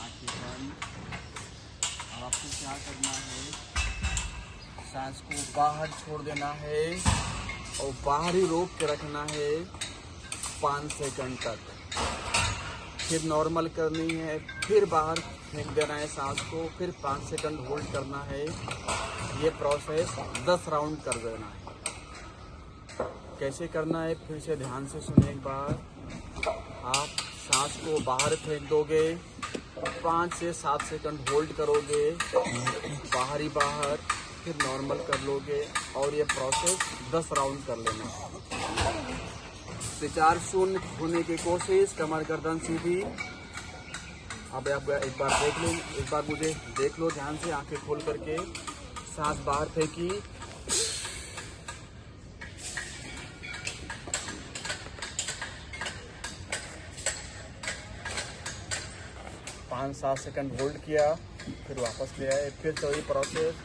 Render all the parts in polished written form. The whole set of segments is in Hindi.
आँखें बंद। अब आपको क्या करना है, सांस को बाहर छोड़ देना है और बाहर ही रोक के रखना है 5 सेकंड तक। फिर नॉर्मल करनी है, फिर बाहर फेंक देना है सांस को, फिर 5 सेकंड होल्ड करना है। ये प्रोसेस 10 राउंड कर देना है। कैसे करना है फिर से ध्यान से सुनिए एक बार। आप सांस को बाहर फेंक दोगे, 5 से 7 सेकंड होल्ड करोगे, बाहर ही बाहर, फिर नॉर्मल कर लोगे और ये प्रोसेस 10 राउंड कर लेना है। विचार शून्य होने की कोशिश, कमर गर्दन सीधी। अब आप एक बार देख लो, एक बार मुझे देख लो ध्यान से, आंखें खोल करके। सांस बाहर फेंकी, 5-7 सेकंड होल्ड किया, फिर वापस ले आए, फिर से वही प्रोसेस।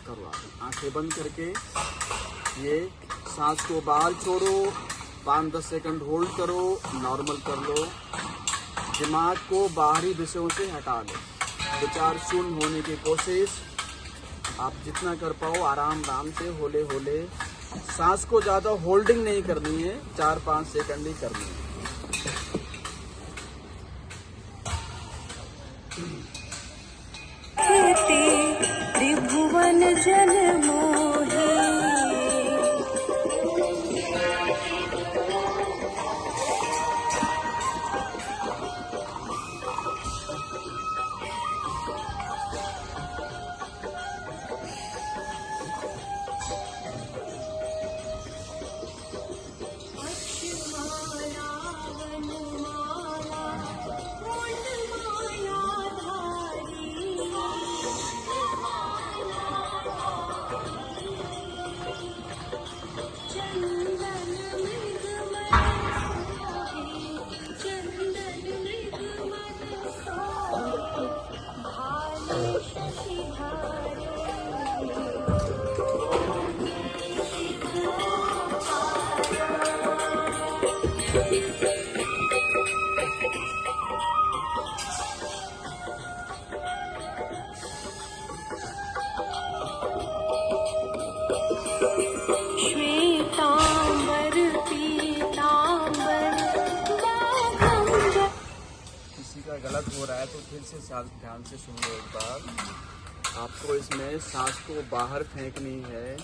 करो आंखें बंद करके, ये सांस को बाहर छोड़ो, 5-10 सेकंड होल्ड करो, नॉर्मल कर लो। दिमाग को बाहरी विषयों से हटा लो, विचार शून्य होने की कोशिश। आप जितना कर पाओ आराम आराम से, होले होले। सांस को ज़्यादा होल्डिंग नहीं करनी है, 4-5 सेकंड ही करनी है। त्रिभुवन जल मोहे, गलत हो रहा है तो फिर से ध्यान से सुन लो एक बार। आपको इसमें सांस को बाहर फेंकनी है,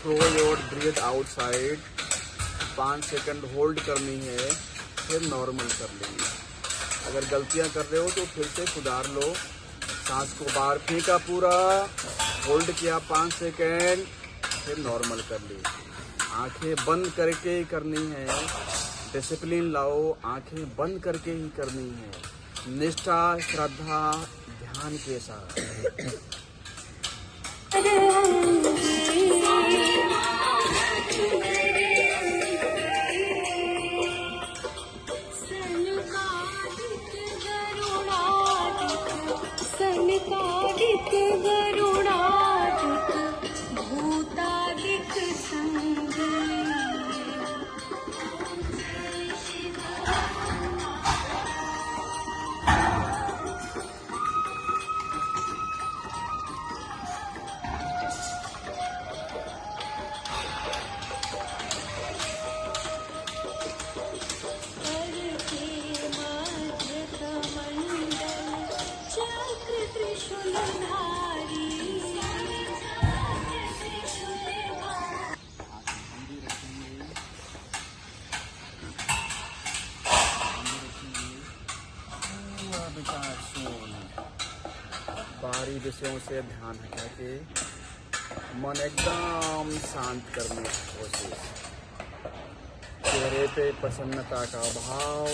throw your breath outside, 5 second hold करनी है, फिर नॉर्मल कर लेंगे। अगर गलतियां कर रहे हो तो फिर से सुधार लो। सांस को बाहर फेंका पूरा, होल्ड किया 5 सेकंड, फिर नॉर्मल कर ली। आंखें बंद करके ही करनी है, डिसिप्लिन लाओ, आंखें बंद करके ही करनी है, निष्ठा, श्रद्धा, ध्यान के साथ। बाहरी विषयों से ध्यान हटा के मन एकदम शांत करने की कोशिश। चेहरे पे प्रसन्नता का भाव,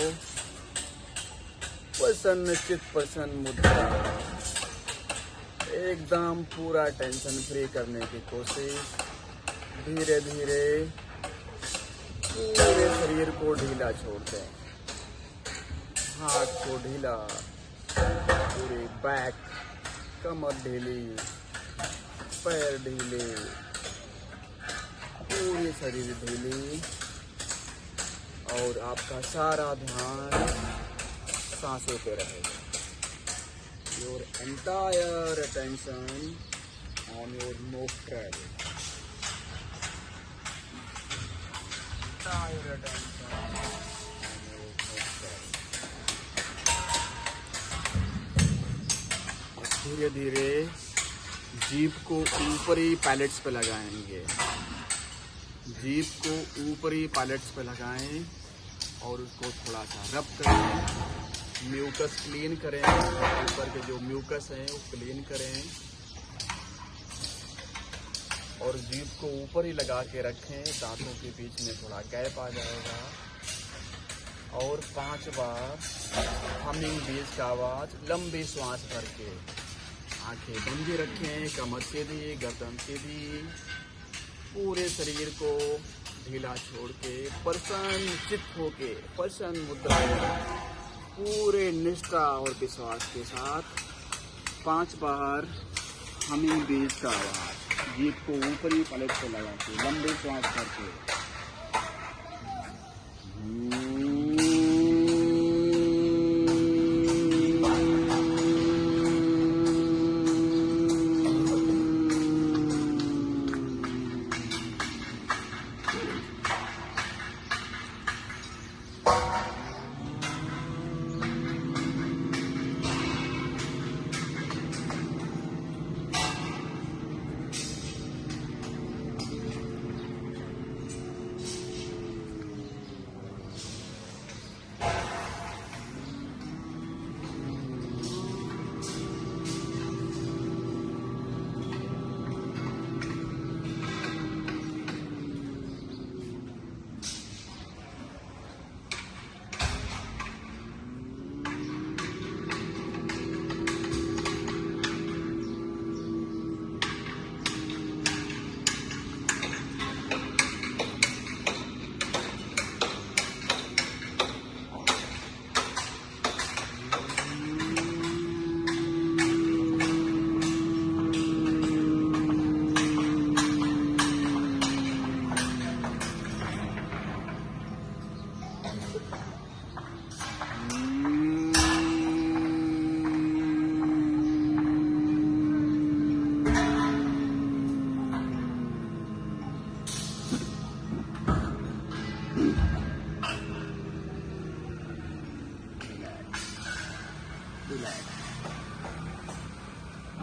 प्रसन्न चित्त, प्रसन्न मुद्रा, एकदम पूरा टेंशन फ्री करने की कोशिश। धीरे धीरे पूरे शरीर को ढीला छोड़ते हैं, हाथ को ढीला, पूरे बैक, कमर ढीली, पैर ढीले, पूरी शरीर ढीली और आपका सारा ध्यान सांसों पे रहेगा। Your entire attention on your nostril. Entire attention on your nostril. धीरे धीरे जीभ को ऊपरी पैलेट्स पे लगाएंगे। जीभ को ऊपरी पैलेट्स पे लगाएं और उसको थोड़ा सा रब करें। म्यूकस क्लीन करें, ऊपर के जो म्यूकस हैं वो क्लीन करें और जीभ को ऊपर ही लगा के रखें। दांतों के बीच में थोड़ा गैप आ जाएगा और 5 बार हमिंग बीज का आवाज लंबी श्वास भर के। आंखें बंद रखें, कमर सीधी, गर्दन सीधी, पूरे शरीर को ढीला छोड़ के प्रसन्न चित्त होके प्रसन्न मुद्रा में पूरे निष्ठा और विश्वास के साथ 5 बार हमिंग बीज का आवाज जीभ को ऊपरी पलट पे लगा के लंबे श्वास करके।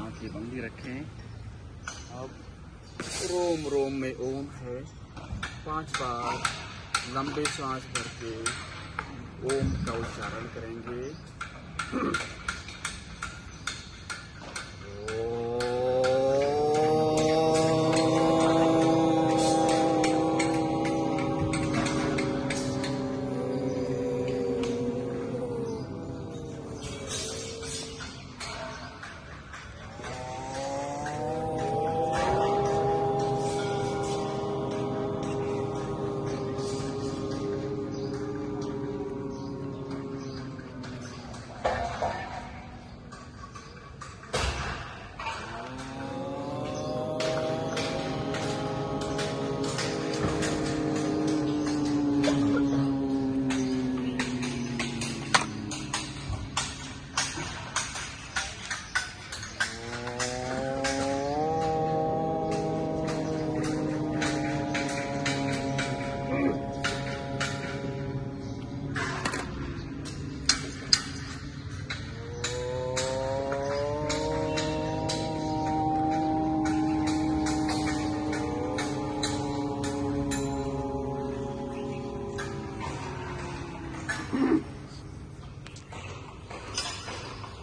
आंखें बंदी रखें। अब रोम रोम में ओम है। 5 बार लंबे सांस भर के ओम का उच्चारण करेंगे।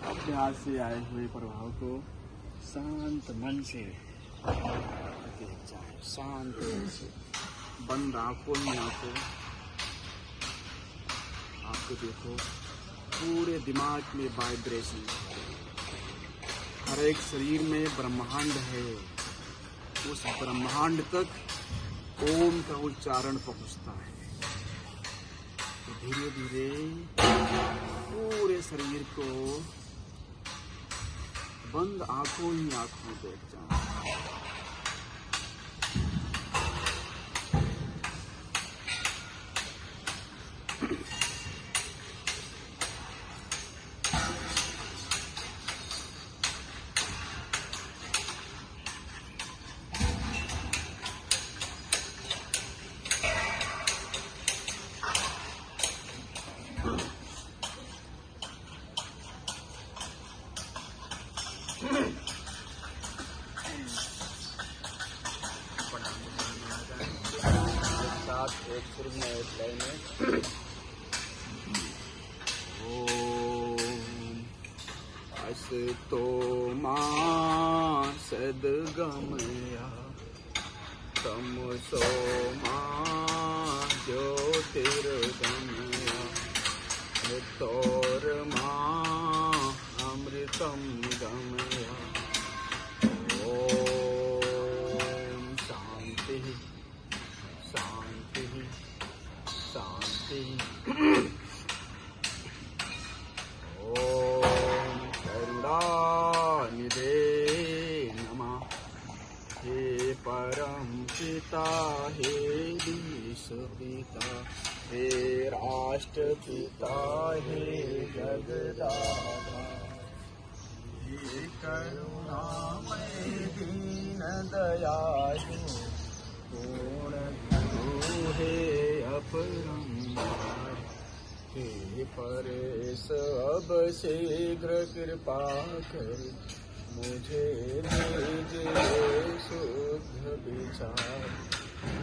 अभ्यास से आए हुए प्रभाव को शांत मन से जाए। शांत मन से बंद आंखों में आंखों आपको देखो पूरे दिमाग में वाइब्रेशन। हर एक शरीर में ब्रह्मांड है, उस ब्रह्मांड तक ओम का उच्चारण पहुंचता है। तो धीरे धीरे पूरे शरीर को बंद आंखों ही आंखों देख जाओ। साथ एक सुर में एक लय में। ओम असतो मा सद्गमया तमसो मा ज्योतिर्गमया मृत्योर्मा अमृतं गमया। ओम शांति शांति शांति। ओम करुणानिधे नमः। हे परम पिता हे विश्वपिता हे राष्ट्रपिता हे जगदाता हे करुणामय दीन दयालु पूर्ण गुरु हे अपरंपार। हे परेश अब शीघ्र कृपा कर मुझे दीजिए शुद्ध विचार।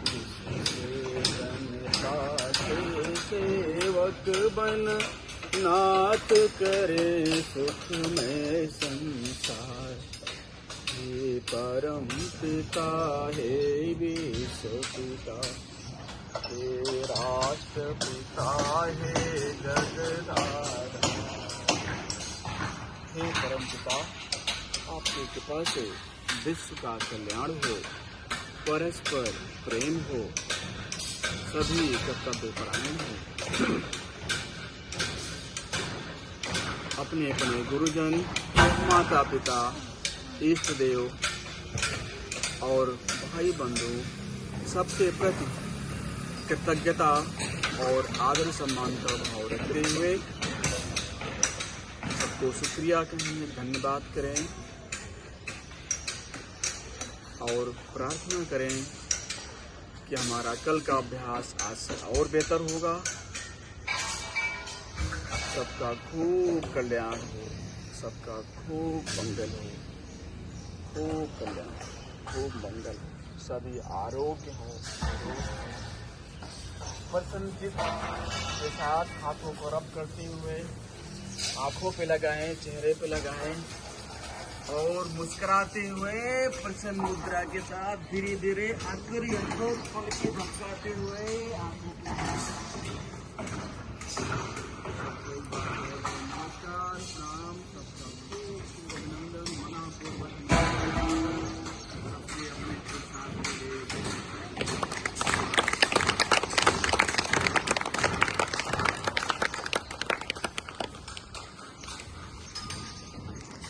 जिससे जनता के सेवक बन नाथ करे सुख में संसार। हे परम पिता हे विश्व पिता हे राष्ट्रपिता हे जगदाता। हे परम पिता, आपकी कृपा से विश्व का कल्याण हो, परस्पर प्रेम हो, सभी कर्तव्य परायण हो। अपने अपने गुरुजन, माता पिता, इष्ट देव और भाई बंधु सबके प्रति कृतज्ञता और आदर सम्मान का भाव रखते हुए सबको शुक्रिया कहें, धन्यवाद करें और प्रार्थना करें कि हमारा कल का अभ्यास आज से और बेहतर होगा। सबका खूब कल्याण हो, सबका खूब मंगल हो, खूब कल्याण, खूब मंगल, सभी आरोग्य हो। प्रसन्नचित्त के साथ हाथों को रब करते हुए आंखों पे लगाएं, चेहरे पे लगाएं और मुस्कुराते हुए प्रसन्न मुद्रा के साथ धीरे धीरे आखिरी अंदर पलकें झपकाते हुए आंखों के